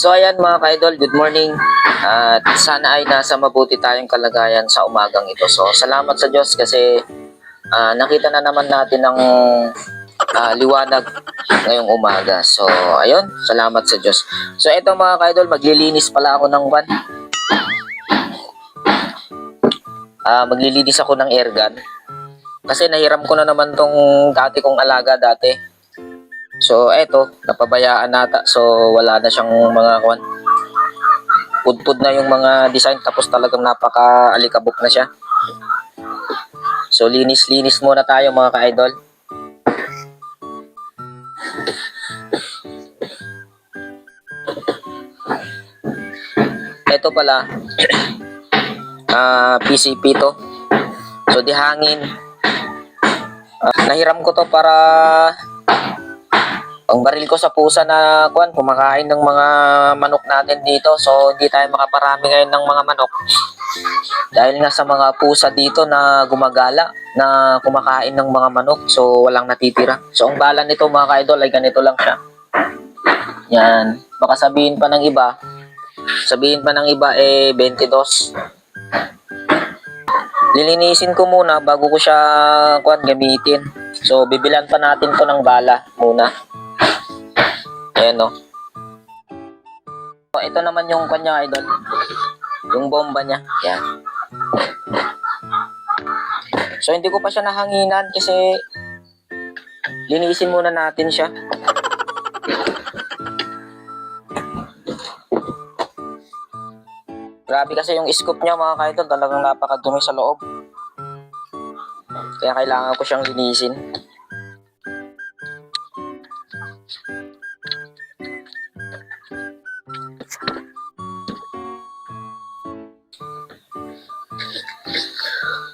So ayan mga ka-idol, good morning. At sana ay nasa mabuti tayong kalagayan sa umagang ito. So salamat sa Diyos kasi nakita na naman natin ang liwanag ngayong umaga. So ayun, salamat sa Diyos. So ito mga ka-idol, maglilinis pala ako ng van. Maglilinis ako ng airgun. Kasi nahiram ko na naman tong dati kong alaga dati. So eto, napabayaan nata. So wala na siyang mga pudpud na yung mga design, tapos talagang napaka-alikabok na siya. So linis-linis muna tayo mga ka-idol. Ito pala PCP to. So di hangin. Nahiram ko to para ang baril ko sa pusa na kumakain ng mga manok natin dito. So hindi tayo makaparami ngayon ng mga manok. Dahil nga sa mga pusa dito na gumagala, na kumakain ng mga manok. So walang natitira. So ang bala nito mga ka-idol ay ganito lang siya. Yan. Baka sabihin pa ng iba 22. Lilinisin ko muna bago ko siya gamitin. So bibilan pa natin to ng bala muna. Ayan o. So, ito naman yung kanya idol. Yung bomba niya. Yan. So hindi ko pa siya nahanginan kasi linisin muna natin siya. Grabe kasi yung scoop niya mga ka-idol, talagang napakadumi sa loob. Kaya kailangan ko siyang linisin.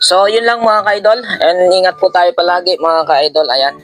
So, yun lang mga ka-idol. And ingat po tayo palagi mga ka-idol. Ayan.